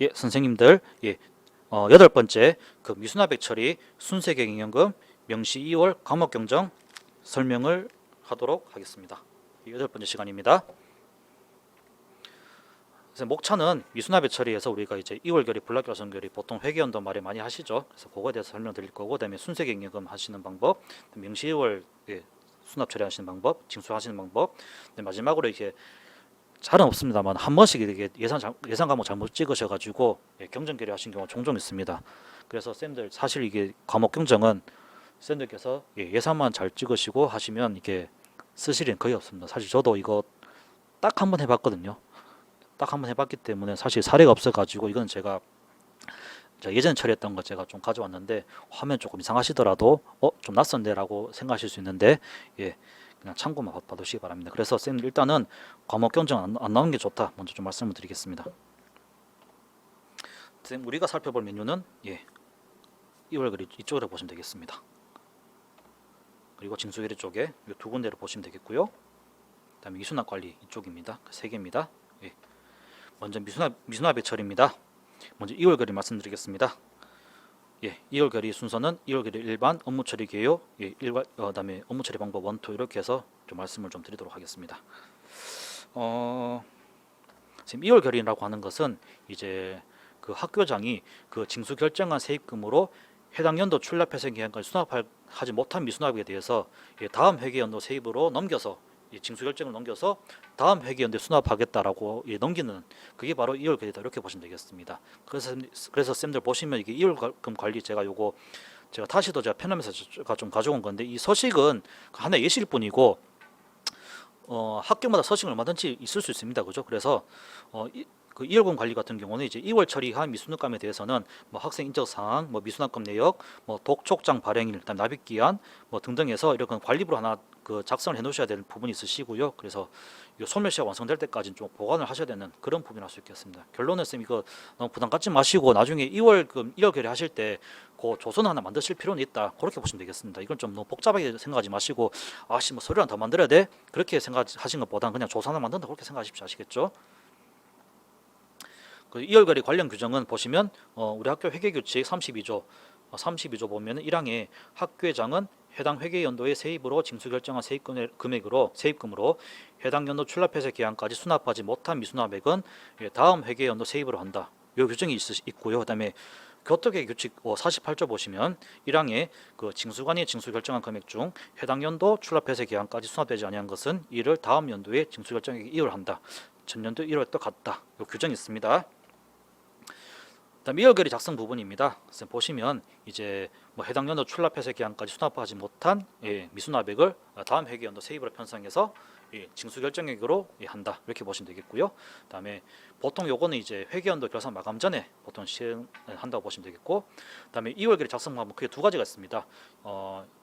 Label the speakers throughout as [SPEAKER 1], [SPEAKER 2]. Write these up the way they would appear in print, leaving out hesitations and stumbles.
[SPEAKER 1] 예, 선생님들, 예, 여덟 번째 그 미수납액 처리 순세경영금 명시 2월 과목경정 설명을 하도록 하겠습니다. 여덟 번째 시간입니다. 그래서 목차는 미수납액 처리에서 우리가 이제 2월 결의, 불납결손 결의 보통 회계연도 말에 많이 하시죠. 그래서 그거에 대해서 설명드릴 거고, 그다음에 순세경영금 하시는 방법, 명시 2월 수납 처리하시는 방법, 징수하시는 방법, 마지막으로 이렇게 잘은 없습니다만 한 번씩 이렇게 예산 과목 잘못 찍으셔가지고 경정 결의하신 경우가 종종 있습니다. 그래서 쌤들 사실 이게 과목 경정은 쌤들께서 예산만 잘 찍으시고 하시면 이게 쓰실 일은 거의 없습니다. 사실 저도 이거 딱 한 번 해봤거든요. 딱 한 번 해봤기 때문에 사실 사례가 없어가지고 이건 제가 예전에 처리했던 거 제가 좀 가져왔는데 화면 조금 이상하시더라도 좀 낯선데라고 생각하실 수 있는데 그냥 참고만 봐두시기 바랍니다. 그래서 쌤 일단은 과목 경정 안 나오는 게 좋다. 먼저 좀 말씀을 드리겠습니다. 쌤 우리가 살펴볼 메뉴는 2월 결의 이쪽으로 보시면 되겠습니다. 그리고 징수결의 쪽에 이 두 군데를 보시면 되겠고요. 그다음에 미수납 관리 이쪽입니다. 세 개입니다. 먼저 미수납의 처리입니다. 먼저 2월 결의 말씀드리겠습니다. 2월 결의 순서는 2월 결의 일반 업무 처리 개요, 그다음에 업무 처리 방법 1, 2 이렇게 해서 좀 말씀을 좀 드리도록 하겠습니다. 지금 2월 결의라고 하는 것은 이제 그 학교장이 그 징수 결정한 세입금으로 해당 연도 출납회생 기간까지 수납하지 못한 미수납에 대해서 다음 회계연도 세입으로 넘겨서 징수 결정을 넘겨서 다음 회계연도에 수납하겠다라고 넘기는 그게 바로 2월 결의다 이렇게 보시면 되겠습니다. 그래서 쌤들 보시면 이게 2월금 관리 제가 다시도 제가 편하면서 제가 좀 가져온 건데 이 서식은 하나의 예시일 뿐이고 학교마다 서식은 얼마든지 있을 수 있습니다. 그죠? 그래서 그 2월금 관리 같은 경우는 이제 2월 처리한 미수납금에 대해서는 뭐 학생 인적 사항, 뭐 미수납금 내역, 뭐 독촉장 발행일, 그다음 납입 기한, 뭐 등등해서 이렇게 관리부로 하나 그 작성을 해놓으셔야 되는 부분이 있으시고요. 그래서 이 소멸시가 완성될 때까지는 좀 보관을 하셔야 되는 그런 부분이 할 수 있겠습니다. 결론은 쌤 이거 너무 부담 갖지 마시고 나중에 2월 결의 하실 때 그 조선 하나 만드실 필요는 있다. 그렇게 보시면 되겠습니다. 이건 좀 너무 복잡하게 생각하지 마시고 아씨 뭐 서류 하나 더 만들어야 돼? 그렇게 생각하신 것보다는 그냥 조선 하나 만든다 그렇게 생각하십시오. 아시겠죠? 그 2월 결의 관련 규정은 보시면 우리 학교 회계규칙 32조 보면은 1항에 학교회장은 해당 회계연도의 세입으로 징수 결정한 세입금으로 해당 연도 출납회생 기한까지 수납하지 못한 미수납액은 다음 회계연도 세입으로 한다. 이 규정이 있고요. 그다음에 교토계 규칙 48조 보시면 1항에 그 징수관이 징수 결정한 금액 중 해당 연도 출납회생 기한까지 수납되지 아니한 것은 이를 다음 연도에 징수 결정액에 이율한다. 전년도 1월 또 같다. 이 규정이 있습니다. 그다음 2월 결의 작성 부분입니다. 보시면 이제 뭐 해당 연도 출납회생 기한까지 수납하지 못한 미수납액을 다음 회계연도 세입으로 편성해서 징수 결정액으로 한다 이렇게 보시면 되겠고요. 그다음에 보통 요거는 이제 회계연도 결산 마감 전에 보통 시행한다고 보시면 되겠고, 그다음에 2월 결의 작성 방법 크게 두 가지가 있습니다.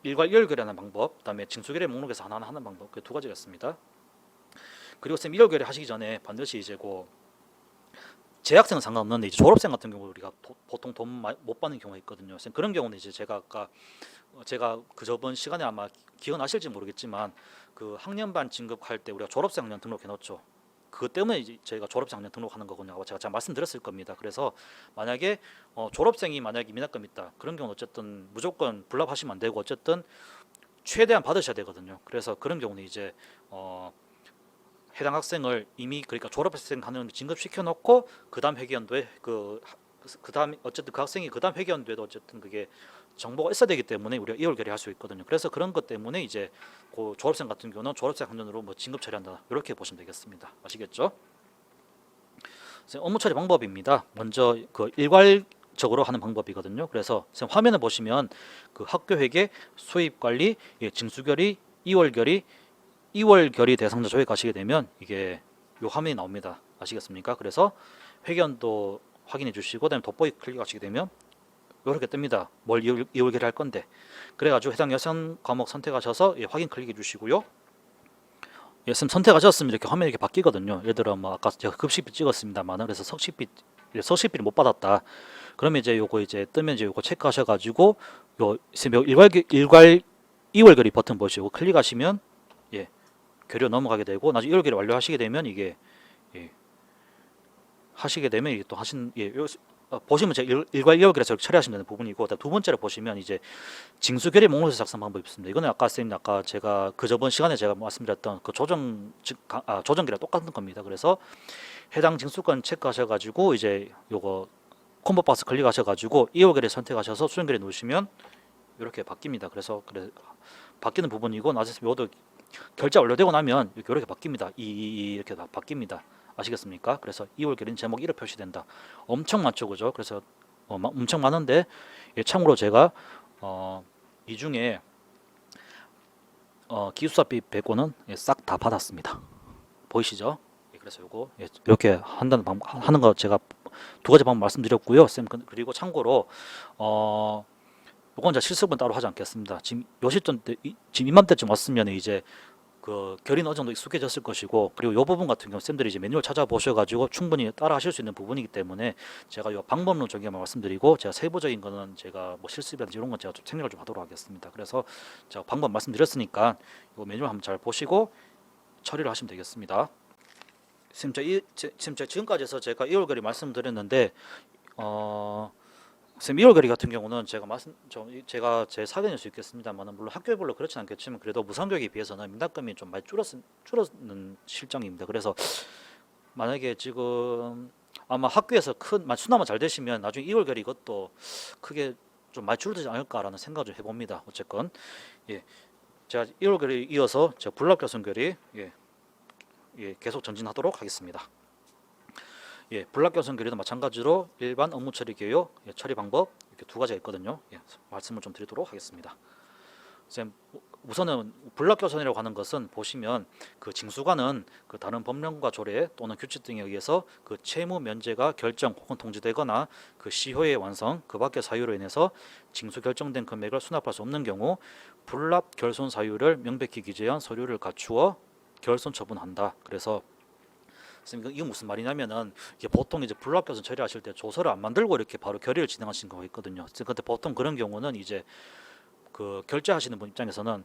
[SPEAKER 1] 일괄 2월 결의하는 방법, 그다음에 징수 결의 목록에서 하나하나 하는 방법, 그 두 가지가 있습니다. 그리고 쌤 1월 결의 하시기 전에 반드시 이제 재학생은 상관없는데 이제 졸업생 같은 경우 우리가 보통 돈 못 받는 경우가 있거든요. 그런 경우는 이제 제가 그 저번 시간에 아마 기억나실지 모르겠지만 그 학년반 진급할 때 우리가 졸업생 학년 등록해 놓죠. 그것 때문에 이제 저희가 졸업생 학년 등록하는 거군요. 제가 말씀드렸을 겁니다. 그래서 만약에 졸업생이 만약에 미납금 있다 그런 경우는 어쨌든 무조건 불납하시면 안 되고 어쨌든 최대한 받으셔야 되거든요. 그래서 그런 경우는 이제 해당 학생을 이미 그러니까 졸업생 하는 진급시켜 놓고 그다음 회계연도에 그다음 어쨌든 그 학생이 그다음 회계연도에도 어쨌든 그게 정보가 있어야 되기 때문에 우리가 2월 결의할 수 있거든요. 그래서 그런 것 때문에 이제 그 졸업생 같은 경우는 졸업생 학년으로 뭐 진급 처리한다 이렇게 보시면 되겠습니다. 아시겠죠? 업무 처리 방법입니다. 먼저 그 일괄적으로 하는 방법이거든요. 그래서 화면을 보시면 그 학교 회계, 수입 관리, 징수 결의, 2월 결의 대상자 조회 가시게 되면 이게 요 화면이 나옵니다. 아시겠습니까? 그래서 회계연도 확인해 주시고 그다음에 돋보기 클릭하시게 되면 이렇게 뜹니다. 뭘 2월 결의할 건데 그래가지고 해당 예산 과목 선택하셔서 확인 클릭해 주시고요. 쌤 선택하셨으면 이렇게 화면이 이렇게 바뀌거든요. 예를 들어 뭐 아까 제가 급식비 찍었습니다만 그래서 석식비를 못 받았다. 그러면 이제 요거 이제 뜨면 이제 요거 체크하셔가지고 요 일괄 2월 결의 버튼 보시고 클릭하시면 결의 넘어가게 되고 나중에 1월 결의 완료하시게 되면 이게 하시게 되면 이게 또 하신 보시면 제가 일괄 2월결에서 처리하시면 되는 부분이고, 두 번째로 보시면 이제 징수결의 목록서 작성 방법이 있습니다. 이거는 아까 선생님 아까 제가 그 저번 시간에 제가 말씀드렸던 그 조정기랑 똑같은 겁니다. 그래서 해당 징수권 체크하셔가지고 이제 요거 콤보 박스 클릭하셔가지고 2월결에 선택하셔서 수정결에 놓으시면 이렇게 바뀝니다. 그래서 바뀌는 부분이고, 나중에 모두 결제 완료되고 나면 이렇게 바뀝니다. 이렇게 다 바뀝니다. 아시겠습니까? 그래서 2월 결의는 제목 이렇게 표시된다. 엄청 많죠, 그죠? 그래서 엄청 많은데, 참고로 제가 이 중에 기숙사비 100원은 싹 다 받았습니다. 보이시죠? 그래서 요거 이렇게 하는 거 제가 두 가지 방법 말씀드렸고요, 쌤. 그리고 참고로 요건 실습은 따로 하지 않겠습니다. 지금 요 시점 때 지금 이맘때쯤 왔으면 이제 그 결의는 어느 정도 익숙해졌을 것이고, 그리고 이 부분 같은 경우 쌤들이 이제 매뉴얼 찾아보셔가지고 충분히 따라 하실 수 있는 부분이기 때문에 제가 이 방법론적인 말씀드리고, 제가 세부적인 거는 제가 뭐 실습이라든지 이런 건 제가 좀 생략을 좀 하도록 하겠습니다. 그래서 제가 방법 말씀드렸으니까 이 매뉴얼 한번 잘 보시고 처리를 하시면 되겠습니다. 쌤, 제가 지금까지 해서 제가 2월 결의 말씀드렸는데, 쌤 2월 결의 같은 경우는 제가 제 사견일 수 있겠습니다만, 물론 학교별로 그렇진 않겠지만 그래도 무상교육에 비해서는 민학금이 좀 많이 줄었는 실정입니다. 그래서 만약에 지금 아마 학교에서 수납만 잘 되시면 나중에 2월 결의 이것도 크게 좀 많이 줄어들지 않을까라는 생각을 좀 해봅니다. 어쨌건 제가 1월 결의 이어서 제가 불합격선 결의 계속 전진하도록 하겠습니다. 불합격선 결의도 마찬가지로 일반 업무 처리 개요 처리 방법 이렇게 두 가지가 있거든요. 말씀을 좀 드리도록 하겠습니다. 쌤, 우선은 불합격선이라고 하는 것은 보시면 그 징수관은 그 다른 법령과 조례 또는 규칙 등에 의해서 그 채무 면제가 결정 혹은 통지되거나 그 시효의 완성 그 밖의 사유로 인해서 징수 결정된 금액을 수납할 수 없는 경우 불납 결손 사유를 명백히 기재한 서류를 갖추어 결손 처분한다. 그래서 선생님, 이게 무슨 말이냐면은 이게 보통 이제 불합격선 처리하실 때 조서를 안 만들고 이렇게 바로 결의를 진행하시는 경우가 있거든요. 근데 보통 그런 경우는 이제 그 결제하시는 분 입장에서는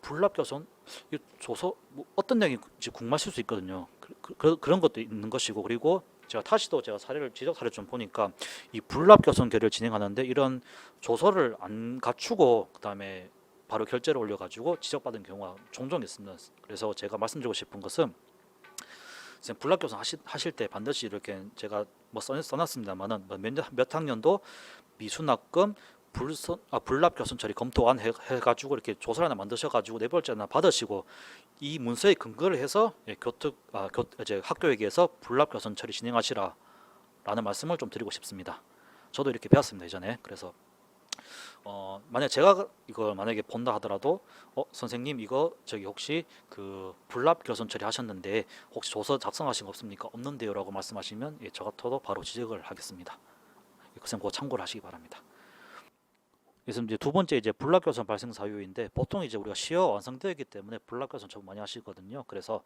[SPEAKER 1] 불합격선 이 조서 어떤 내용인지 궁금하실 수 있거든요. 그런 것도 있는 것이고, 그리고 제가 지적 사례를 좀 보니까 이 불합격선 결의를 진행하는데 이런 조서를 안 갖추고 그다음에 바로 결제를 올려가지고 지적받은 경우가 종종 있습니다. 그래서 제가 말씀드리고 싶은 것은 불합격선 하실 때 반드시 이렇게 제가 써놨습니다만은 몇 학년도 미수납금 불납교선 처리 검토 안 해가지고 이렇게 조서를 하나 만드셔가지고 내벌제 하나 받으시고 이 문서에 근거를 해서 이제 학교에게서 불납교선 처리 진행하시라라는 말씀을 좀 드리고 싶습니다. 저도 이렇게 배웠습니다, 예전에. 그래서 만약 제가 이걸 만약에 본다 하더라도 선생님 이거 혹시 그 불납 결손 처리하셨는데 혹시 조서 작성하신 거 없습니까? 없는데요 라고 말씀하시면 저 같아도 바로 지적을 하겠습니다. 그것은 꼭 참고를 하시기 바랍니다. 그래서 이제 두 번째 이제 불납 결손 발생 사유인데, 보통 이제 우리가 시효 완성되었기 때문에 불납 결손 처분 많이 하시거든요. 그래서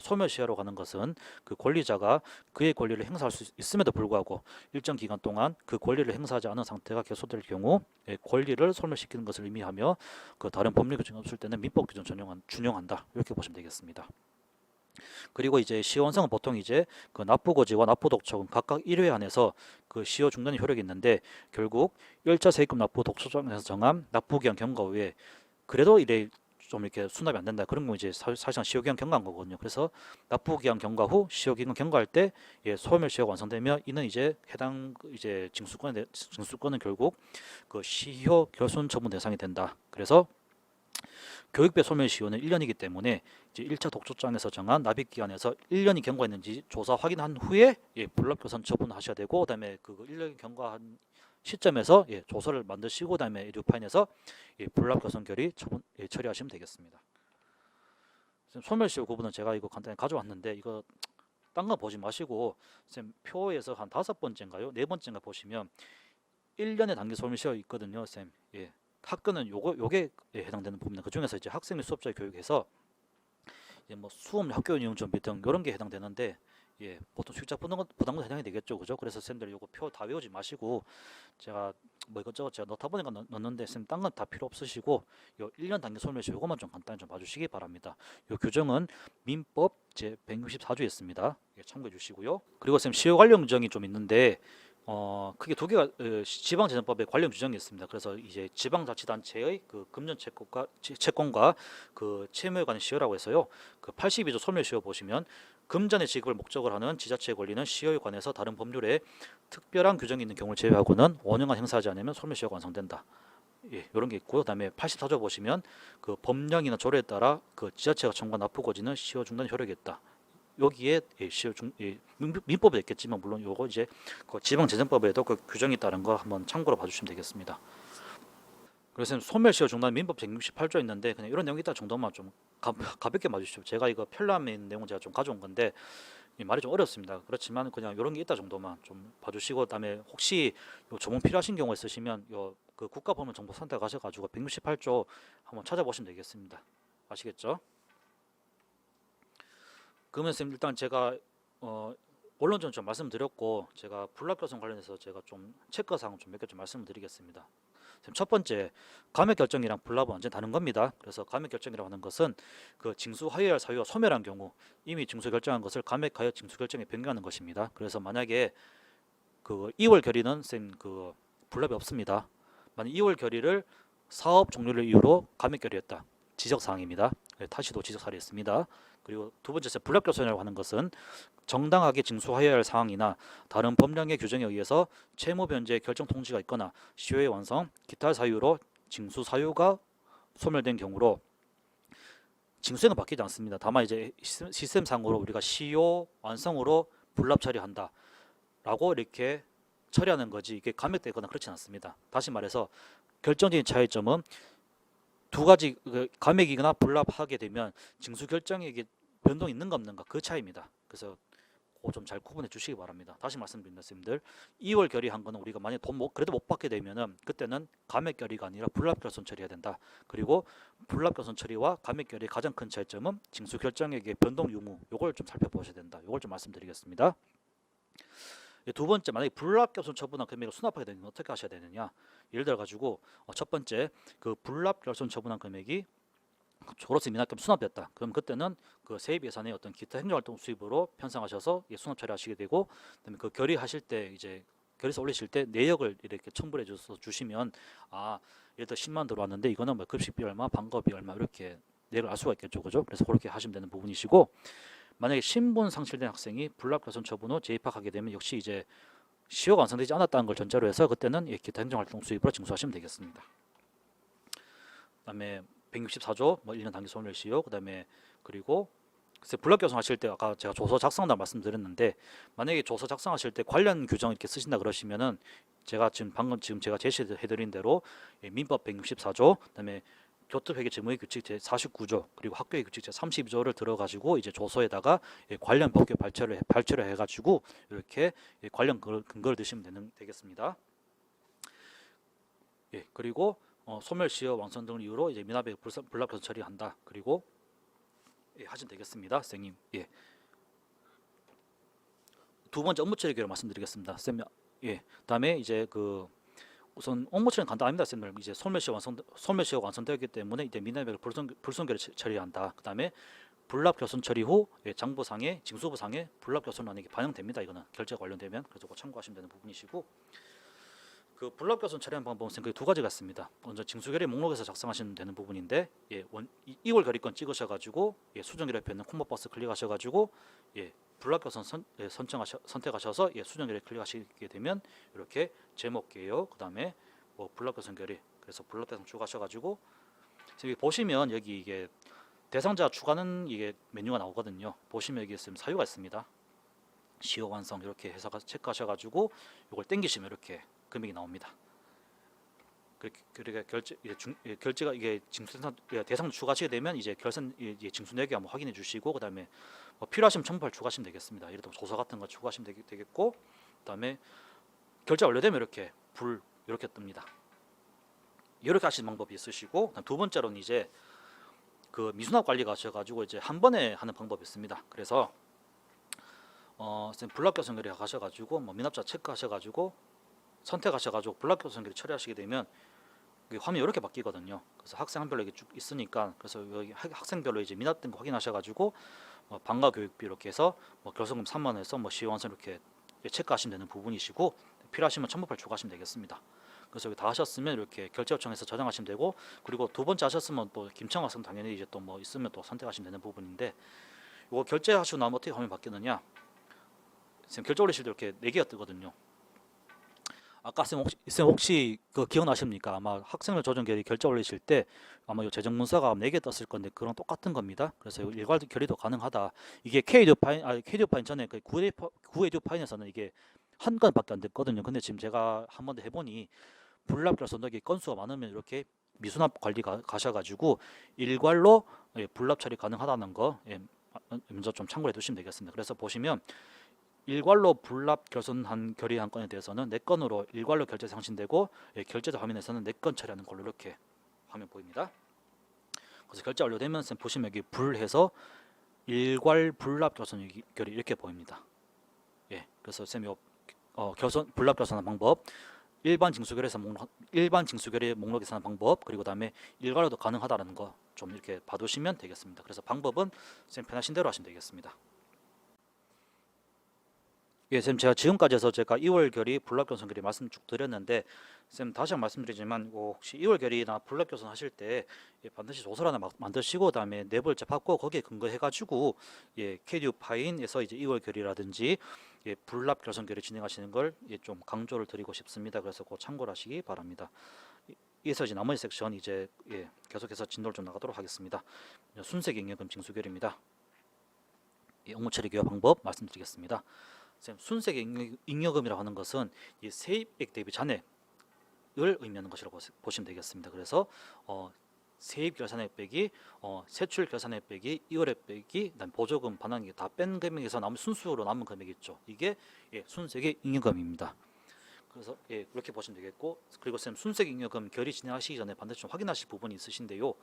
[SPEAKER 1] 소멸시효로 가는 것은 그 권리자가 그의 권리를 행사할 수 있음에도 불구하고 일정 기간 동안 그 권리를 행사하지 않은 상태가 계속될 경우 권리를 소멸시키는 것을 의미하며 그 다른 법률 규정이 없을 때는 민법 규정 준용한다, 이렇게 보시면 되겠습니다. 그리고 이제 시효 완성은 보통 이제 그 납부고지와 납부독촉은 각각 1회 안에서 그 시효 중단의 효력이 있는데, 결국 1차 세입금 납부 독촉장에서 정한 납부기한 경과 후에 그래도 좀 이렇게 수납이 안 된다, 그런 거 이제 사실상 시효기간 경과한 거거든요. 그래서 납부기한 경과 후 시효기간 경과할 때 소멸시효가 완성되면 이는 이제 해당 이제 징수권은 결국 그 시효 결손 처분 대상이 된다. 그래서 교육배 소멸시효는 1년이기 때문에 이제 1차 독촉장에서 정한 납입기간에서 1년이 경과했는지 조사 확인한 후에 불납교선 처분하셔야 되고, 그다음에 그 1년이 경과한 시점에서 조서를 만드시고 그다음에 뉴파인에서 불납교선 결의 처리하시면 되겠습니다. 소멸시효 구분은 제가 이거 간단히 가져왔는데, 이거 딴 거 보지 마시고 쌤 표에서 한 5번째인가요? 4번째인가 보시면 1년의 단기 소멸시효 있거든요, 쌤. 학교는 요게 해당되는 부분입니다. 그 중에서 이제 학생 및 수업자의 교육에서 뭐 수업 학교 운영 준비 등 이런 게 해당되는데, 보통 수익자 부담도 해당이 되겠죠, 그죠? 그래서 쌤들 요거 표 다 외우지 마시고 제가 뭐 이것저것 제가 넣다 보니까 넣었는데 쌤 딴 건 다 필요 없으시고 요 1년 단계 소멸시 요것만 좀 간단히 좀 봐주시기 바랍니다. 요 규정은 민법 제 164조에 있습니다. 참고해 주시고요. 그리고 쌤 시효 관련 규정이 좀 있는데 크게 두 개가 지방재정법에 관련 규정이 있습니다. 그래서 이제 지방자치단체의 그 금전 채권과 그 채무에 관한 시효라고 해서요. 그 82조 소멸시효 보시면 금전의 지급을 목적으로 하는 지자체의 권리는 시효에 관해서 다른 법률에 특별한 규정이 있는 경우를 제외하고는 5년간 행사하지 않으면 소멸시효가 완성된다. 예, 이런 게 있고요. 그다음에 84조 보시면 그 법령이나 조례에 따라 그 지자체가 청구한 납부고지는 시효 중단 효력이 있다. 여기에 시효 중 민법에 있겠지만 물론 요거 이제 그 지방재정법에도 그 규정이 있다는 거 한번 참고로 봐주시면 되겠습니다. 그래서 소멸시효 중단 민법 168조 있는데 그냥 이런 내용이 있다 정도만 좀 가볍게 봐주십시오. 제가 이거 편람에 있는 내용 제가 좀 가져온 건데 말이 좀 어렵습니다. 그렇지만 그냥 이런 게 있다 정도만 좀 봐주시고 그다음에 혹시 요 조문 필요하신 경우 있으시면 요 그 국가보면정보 선택 하셔가지고 168조 한번 찾아보시면 되겠습니다. 아시겠죠? 그러면 쌤 일단 제가 원론적으로 좀 말씀드렸고 제가 불합격성 관련해서 제가 좀 체크사항 좀 몇 개 좀 말씀드리겠습니다. 첫 번째 감액 결정이랑 불납은 완전 다른 겁니다. 그래서 감액 결정이라고 하는 것은 그 징수 하여할 사유가 소멸한 경우 이미 징수 결정한 것을 감액하여 징수 결정에 변경하는 것입니다. 그래서 만약에 그 2월 결의는 쌤 그 불납이 없습니다. 만약 2월 결의를 사업 종료를 이유로 감액 결의했다. 지적 사항입니다. 타시도 지적 사례였습니다. 그리고 두 번째 불합격선이라고 하는 것은 정당하게 징수하여야 할 사항이나 다른 법령의 규정에 의해서 채무 변제의 결정 통지가 있거나 시효의 완성, 기타 사유로 징수 사유가 소멸된 경우로 징수액은 바뀌지 않습니다. 다만 이제 시스템상으로 우리가 시효 완성으로 불납 처리한다라고 이렇게 처리하는 거지 이게 감액되거나 그렇진 않습니다. 다시 말해서 결정적인 차이점은 두 가지 감액이거나 불납하게 되면 징수 결정액에 변동이 있는가 없는가 그 차이입니다. 그래서 좀 잘 구분해 주시기 바랍니다. 다시 말씀드립니다, 선생님들. 2월 결의한 거는 우리가 만약 그래도 못 받게 되면은 그때는 감액 결의가 아니라 불납 결손 처리해야 된다. 그리고 불납 결손 처리와 감액 결의 가장 큰 차이점은 징수 결정액의 변동 유무. 요걸 좀 살펴보셔야 된다. 요걸 좀 말씀드리겠습니다. 두 번째, 만약에 불납결손 처분한 금액을 수납하게 되면 어떻게 하셔야 되느냐? 예를 들어 가지고 첫 번째 그 불납결손 처분한 금액이 조로서 미납금 수납됐다. 그럼 그때는 그 세입 예산의 어떤 기타 행정활동 수입으로 편성하셔서 수납 처리하시게 되고, 그다음에 그 결의하실 때 이제 결의서 올리실 때 내역을 이렇게 첨부해 줘서 주시면 예를 들어 10만 들어왔는데 이거는 뭐 급식비 얼마, 방거비 얼마 이렇게 내역을 알 수가 있겠죠, 그죠? 그래서 그렇게 하시면 되는 부분이시고, 만약에 신분 상실된 학생이 불납결손 처분 후 재입학하게 되면 역시 이제 시효가 완성되지 않았다는 걸 전제로 해서 그때는 기타 행정활동 수입으로 징수하시면 되겠습니다. 그다음에 164조 뭐 1년 단기 소멸시효 그다음에 그리고 글쎄 불납결손 하실 때 아까 제가 조서 작성한다 말씀드렸는데 만약에 조서 작성하실 때 관련 규정 이렇게 쓰신다 그러시면은 제가 방금 제가 제시해드린 대로 민법 164조 그다음에 교통회계 재무의 규칙 제 49조 그리고 학교의 규칙 제 32조를 들어가지고 이제 조서에다가 관련 법규 발췌를 해가지고 이렇게 관련 근거를 드시면 되겠습니다. 그리고 소멸시효 완성 등을 이유로 이제 미납액 불납결손 처리한다. 그리고 하시면 되겠습니다, 선생님. 두 번째 업무 처리 계획을 말씀드리겠습니다, 쌤. 다음에 이제 그 우선 업무 처리는 간단합니다, 쌤들. 이제 소멸시효가 완성되었기 때문에 이제 미납액을 불손결에 처리한다. 그다음에 불납결손 처리 후 장부상에 징수부상에 불납결손 이게 반영됩니다. 이거는 결제가 완료되면 그래서 참고하시면 되는 부분이시고. 그 불납결손 처리하는 방법은 그 두 가지가 있습니다. 먼저 징수결의 목록에서 작성하시면 되는 부분인데 2월 결의권 찍으셔가지고 수정결의표 있는 콤보박스 클릭하셔가지고 불납결손 선택하셔서 수정결의 클릭하시게 되면 이렇게 제목 개요 그 다음에 뭐 불납결손 결의 그래서 불납결손 추가하셔가지고 여기 보시면 여기 이게 대상자 추가는 이게 메뉴가 나오거든요. 보시면 여기 있으면 사유가 있습니다. 시효 완성 이렇게 해서 체크하셔가지고 이걸 땡기시면 이렇게 금액이 나옵니다. 그러니까 결제가 이게 대상 추가하시게 되면 이제 징수 내역이 한번 확인해 주시고 그다음에 뭐 필요하시면 첨부할 추가하시면 되겠습니다. 예를 들어 조서 같은 거 추가하시면 되겠고 그다음에 결제 완료되면 이렇게 뜹니다. 이렇게 하시는 방법이 있으시고 두 번째로는 이제 그 미수납 관리가 하셔가지고 이제 한 번에 하는 방법이 있습니다. 그래서 불납결손 결의 가셔가지고 뭐 미납자 체크하셔가지고 선택하셔가지고 불합격선결이 처리하시게 되면 화면이 이렇게 바뀌거든요. 그래서 학생별로 이게 쭉 있으니까 그래서 여기 학생별로 이제 미납된 거 확인하셔가지고 방과 교육비 이렇게 해서 결손금 3만 원에서 시완선 이렇게 체크하시면 되는 부분이시고 필요하시면 첨부파일 추가하시면 되겠습니다. 그래서 여기 다 하셨으면 이렇게 결제 요청해서 저장하시면 되고 그리고 두 번째 하셨으면 또 김청 학생 당연히 이제 또 있으면 또 선택하시면 되는 부분인데 이거 결제하시고 나면 어떻게 화면 바뀌느냐? 지금 결제 올리실 때 이렇게 4개가 뜨거든요. 아까 쌤 혹시 그 기억나십니까? 아마 학생들 조정 결의 결제 올리실 때 아마 이 재정 문서가 4개 떴을 건데 그랑 똑같은 겁니다. 그래서 일괄 결의도 가능하다. 이게 KDO 파인 전에 그 9에듀 파인에서는 이게 한 건밖에 안 됐거든요. 근데 지금 제가 한 번 더 해보니 불납결손 덕이 건수가 많으면 이렇게 미수납 관리 가셔가지고 일괄로 불납 처리 가능하다는 거 먼저 좀 참고해 두시면 되겠습니다. 그래서 보시면 일괄로 불납 결손한 결의한 건에 대해서는 4건으로 일괄로 결제 상신되고 결제자 화면에서는 4건 처리하는 걸로 이렇게 화면 보입니다. 그래서 결제 완료되면 보시면 여기 불해서 일괄 불납 결손 결의 이렇게 보입니다. 그래서 쌤이 불납 결손한 방법, 일반 징수결의 목록에서 하는 방법, 그리고 다음에 일괄로도 가능하다는 거 좀 이렇게 봐두시면 되겠습니다. 그래서 방법은 쌤 편하신 대로 하시면 되겠습니다. 쌤 제가 지금까지 해서 제가 2월 결의 불납결손 결의 말씀 쭉 드렸는데 쌤 다시 한번 말씀드리지만 혹시 2월 결의나 불납결손 하실 때 반드시 조서를 하나 만드시고 그다음에 내부를 접하고 거기에 근거해 가지고 KDU 파인에서 이제 2월 결의라든지 불납결손 결의 진행하시는 걸 좀 강조를 드리고 싶습니다. 그래서 꼭 참고를 하시기 바랍니다. 이어서 이제 나머지 섹션 이제 계속해서 진도를 좀 나가도록 하겠습니다. 순세기 잉여금 징수결의입니다. 업무 처리 기여 방법 말씀드리겠습니다. 순세기 잉여금이라고 하는 것은 이 세입액 대비 잔액을 의미하는 것이라고 보시면 되겠습니다. 그래서 세입 결산액 빼기 세출 결산액 빼기 2월액 빼기 그다음 보조금 반환액 다 뺀 금액에서 남은 순수로 남은 금액이 있죠. 이게 순세기 잉여금입니다. 그래서 그렇게 보시면 되겠고 그리고 쌤 순세기 잉여금 결의 진행하시기 전에 반드시 좀 확인하실 부분이 있으신데요.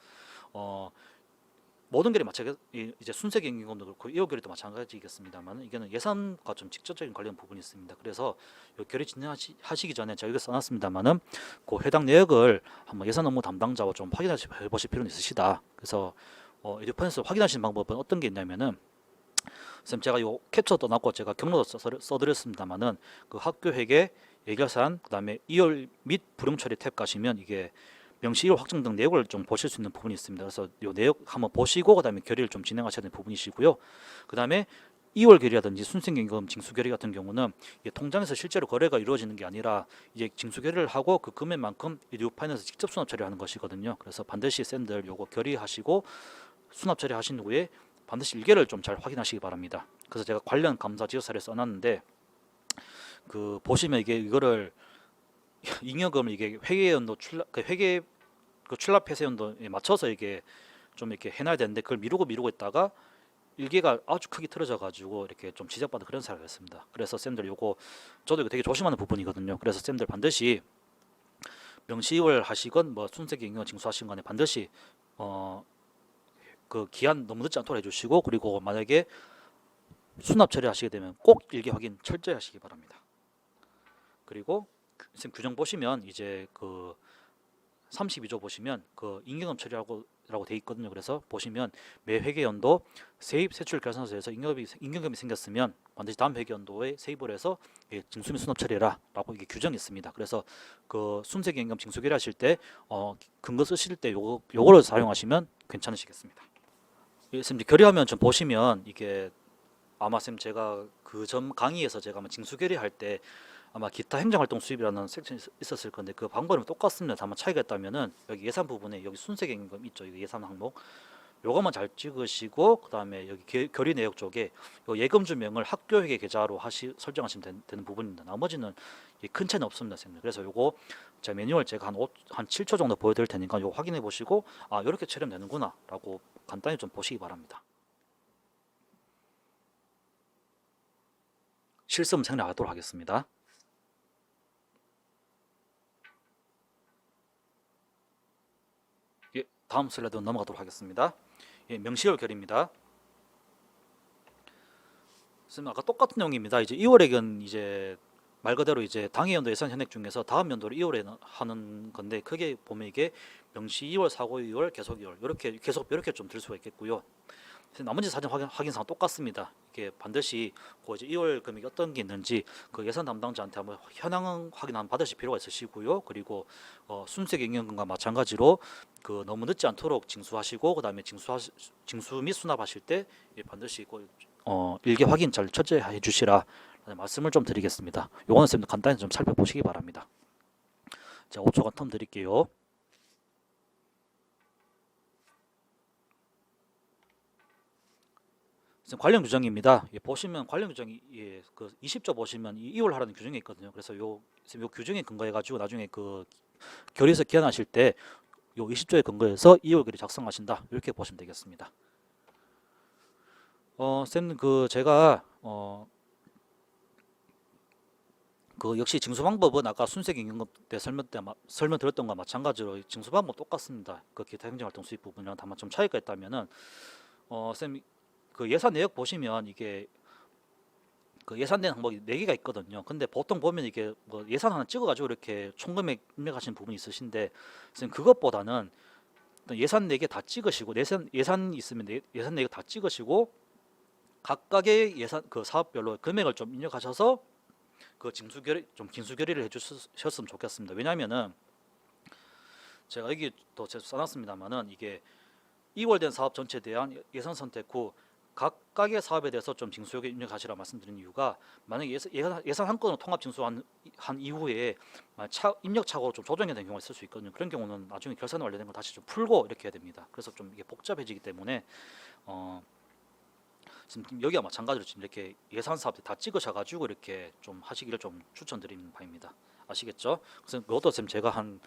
[SPEAKER 1] 모든 결이 마찬가지 이제 순세기 잉여금도 그렇고 2월 결의도 마찬가지겠습니다만 이게는 예산과 좀 직접적인 관련 부분이 있습니다. 그래서 이 결의 진행하시기 전에 제가 이거 써놨습니다만은 그 해당 내역을 한번 예산 업무 담당자와 좀 확인해 보실 필요는 있으시다. 그래서 에듀파에서 확인하시는 방법은 어떤 게 있냐면은 쌤 제가 요 캡처 떠놨고 제가 경로도 써드렸습니다만은 그 학교 회계 예결산 그다음에 2월 및 불용 처리 탭 가시면 이게 명시 1월 확정 등 내역을 좀 보실 수 있는 부분이 있습니다. 그래서 이 내역 한번 보시고 그다음에 결의를 좀 진행하셔야 되는 부분이시고요. 그다음에 2월 결의라든지 순생연금 징수 결의 같은 경우는 통장에서 실제로 거래가 이루어지는 게 아니라 이제 징수 결의를 하고 그 금액만큼 뉴파이낸스 직접 수납 처리하는 것이거든요. 그래서 반드시 쌤들 요거 결의하시고 수납 처리하신 후에 반드시 일개를 좀 잘 확인하시기 바랍니다. 그래서 제가 관련 감사 지적사를 써놨는데 그 보시면 이거를 잉여금을 이게 회계연도 출납 폐쇄 연도에 맞춰서 이게 좀 이렇게 해놔야 되는데 그걸 미루고 있다가 일개가 아주 크게 틀어져 가지고 이렇게 좀 지적받은 그런 사례였습니다. 그래서 쌤들 요거 저도 이거 되게 조심하는 부분이거든요. 그래서 쌤들 반드시 명시월 하시건 순세기 잉여 징수하신 간에 반드시 그 기한 너무 늦지 않도록 해주시고 그리고 만약에 수납 처리하시게 되면 꼭 일개 확인 철저히 하시기 바랍니다. 그리고 쌤 규정 보시면 이제 그 32조 보시면 그 잉여금 처리라고 돼 있거든요. 그래서 보시면 매 회계연도 세입 세출 결산서에서 잉여금이 생겼으면 반드시 다음 회계연도에 세입을 해서 징수 및 수납 처리해라라고 이게 규정이 있습니다. 그래서 그 순세기 잉여금 징수 결의하실 때 근거 쓰실 때 요거를 사용하시면 괜찮으시겠습니다. 쌤 결의하면 좀 보시면 이게 아마 쌤 제가 그 전 강의에서 제가 아마 징수 결의할 때 아마 기타 행정활동 수입이라는 섹션이 있었을 건데 그 방법은 똑같습니다. 다만 차이가 있다면은 여기 예산 부분에 여기 순세경금 있죠. 이거 예산 항목 요것만 잘 찍으시고 그 다음에 여기 결의 내역 쪽에 요 예금 주명을 학교회계 계좌로 설정하시면 되는 부분입니다. 나머지는 큰 차이는 없습니다, 선생님. 그래서 요거 제 매뉴얼 제가 한 7초 정도 보여드릴 테니까 요거 확인해 보시고 아 이렇게 처리되는구나라고 간단히 좀 보시기 바랍니다. 실습 생략하도록 하겠습니다. 다음 슬라이드 넘어가도록 하겠습니다. 명시월 결의입니다. 선생님 아까 똑같은 내용입니다. 이제 2월액은 이제 말 그대로 이제 당해 연도 예산 현액 중에서 다음 연도를 2월에 하는 건데 크게 보면 이게 명시 2월, 사고 2월, 계속 2월 이렇게 좀 들 수가 있겠고요. 나머지 사정 확인사항 똑같습니다. 이게 반드시 그 이제 2월 금액이 어떤 게 있는지 그 예산 담당자한테 한번 현황 확인 한번 받으실 필요가 있으시고요. 그리고 순수익 ing연금과 마찬가지로 그 너무 늦지 않도록 징수하시고 그다음에 징수 및 수납하실 때 반드시 일개 확인 잘 철저히 해주시라 말씀을 좀 드리겠습니다. 요거는 쌤도 간단히 좀 살펴보시기 바랍니다. 자, 5초간 텀 드릴게요. 관련 규정입니다. 보시면 관련 규정이 그 20조 보시면 2월 하라는 규정이 있거든요. 그래서 요 규정에 근거해 가지고 나중에 그 결의서 기한하실 때 요 20조에 근거해서 2월 결의 작성하신다. 이렇게 보시면 되겠습니다. 쌤 그 제가 그 역시 징수 방법은 아까 순색 임금급 때 설명 드렸던 것과 마찬가지로 징수 방법 똑같습니다. 그 기타 행정활동 수입 부분이랑 다만 좀 차이가 있다면은 쌤 그 예산 내역 보시면 이게 그 예산된 항목이 4개가 있거든요. 근데 보통 보면 이게 뭐 예산 하나 찍어가지고 이렇게 총금액 입력하시는 부분이 있으신데 쌤 그것보다는 예산 4개 다 찍으시고 예산 있으면 예산 4개 다 찍으시고 각각의 예산 그 사업별로 금액을 좀 입력하셔서 그 징수 결의를 해주셨으면 좋겠습니다. 왜냐하면은 제가 여기 또 제가 써놨습니다만은 이게 2월 된 사업 전체에 대한 예산 선택 후 각각의 사업에 대해서 좀 징수액을 입력하시라 말씀드린 이유가 만약에 예산 한 건으로 통합 징수한 이후에 입력 착오로 좀 조정이 되는 경우가 있을 수 있거든요. 그런 경우는 나중에 결산 완료된 거 다시 좀 풀고 이렇게 해야 됩니다. 그래서 좀 이게 복잡해지기 때문에 지금 여기와 마찬가지로 지금 이렇게 예산 사업 다 찍으셔가지고 이렇게 좀 하시기를 좀 추천드리는 바입니다. 아시겠죠? 그래서 그것도 지금 제가 한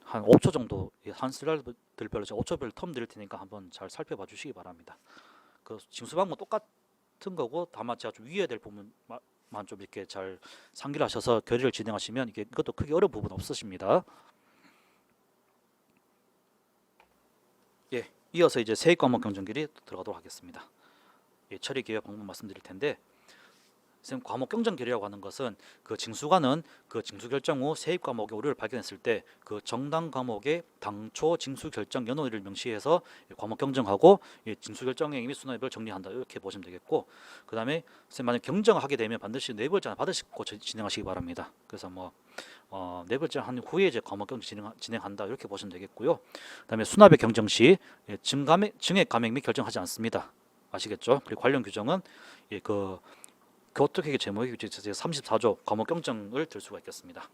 [SPEAKER 1] 5초 정도 한 슬라이드별로 제가 5초별 텀 드릴 테니까 한번 잘 살펴봐 주시기 바랍니다. 그 징수 방법 똑같은 거고 다만 제가 좀 위에 될 부분만 좀 이렇게 잘 상기를 하셔서 결의를 진행하시면 이게 그것도 크게 어려운 부분 없으십니다. 예, 이어서 이제 세액 과목 경정결의 들어가도록 하겠습니다. 예, 처리 기획 방법 말씀드릴 텐데 선생님 과목 경정 결의라고 하는 것은 그 징수관은 그 징수 결정 후 세입 과목의 오류를 발견했을 때 그 정당 과목의 당초 징수 결정 연호일을 명시해서 과목 경정하고 징수 결정 행위 및 수납을 정리한다 이렇게 보시면 되겠고 그 다음에 선생님 만약 경정을 하게 되면 반드시 내부일자를 받으시고 진행하시기 바랍니다. 그래서 뭐 내부일자 한 후에 이제 과목 경정 진행한다 이렇게 보시면 되겠고요. 그 다음에 수납의 경정 시 증액 감액 및 결정하지 않습니다. 아시겠죠? 그리고 관련 규정은 그 교토회계 제목의 규칙 34조 과목 경정을 들 수가 있겠습니다.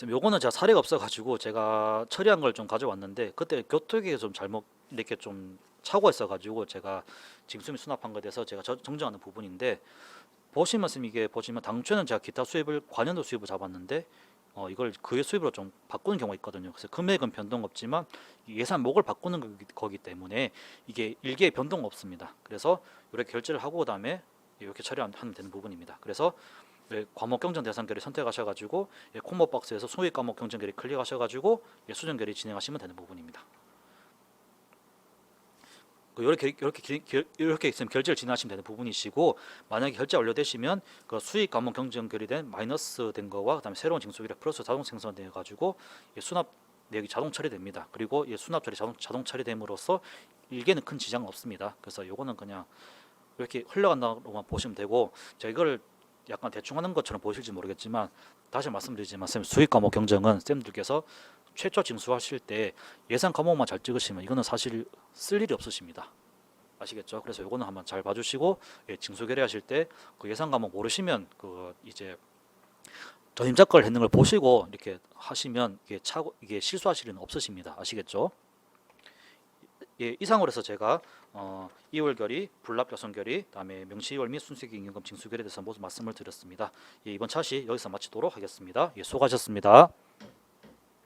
[SPEAKER 1] 요거는 제가 사례가 없어가지고 제가 처리한 걸 좀 가져왔는데 그때 교토회계가 좀 잘못 이렇게 좀 착오가 있어가지고 제가 징수 및 수납한 것에 대해서 제가 정정하는 부분인데 보시면 이게 보시면 당초에는 제가 기타 수입을 관연도 수입을 잡았는데 이걸 그의 수입으로 좀 바꾸는 경우가 있거든요. 그래서 금액은 변동 없지만 예산목을 바꾸는 거기 때문에 이게 일개의 변동 없습니다. 그래서 이렇게 결제를 하고 그다음에 이렇게 처리하면 되는 부분입니다. 그래서 과목 경정 대상 결의 선택하셔가지고 콤보 박스에서 소액 과목 경정 결의 클릭하셔가지고 수정 결의 진행하시면 되는 부분입니다. 이렇게 결제를 진행하시면 되는 부분이시고 만약에 결제 완료되시면 그 수익 과목 경정 결의된 마이너스 된 거와 그다음에 새로운 징수율이 플러스 자동 생성돼 가지고 수납 내역이 자동 처리됩니다. 그리고 수납 처리 자동 처리됨으로써 일개는 큰 지장은 없습니다. 그래서 요거는 그냥 이렇게 흘러간다고만 보시면 되고 제가 이걸 약간 대충 하는 것처럼 보실지 모르겠지만 다시 말씀드리지만 쌤 수익 과목 경정은 쌤들께서 최초 징수하실 때 예산 과목만 잘 찍으시면 이거는 사실 쓸 일이 없으십니다. 아시겠죠? 그래서 이거는 한번 잘 봐주시고 징수 결의하실 때 그 예산 과목 모르시면 그 이제 전임자 걸 했는 걸 보시고 이렇게 하시면 이게 실수하실 일은 없으십니다. 아시겠죠? 예, 이상으로 해서 제가 2월 결의, 불납 결손 결의, 다음에 명시월 및 순수익 임금 징수 결의에 대해서 모두 말씀을 드렸습니다. 예, 이번 차시 여기서 마치도록 하겠습니다. 예, 수고하셨습니다.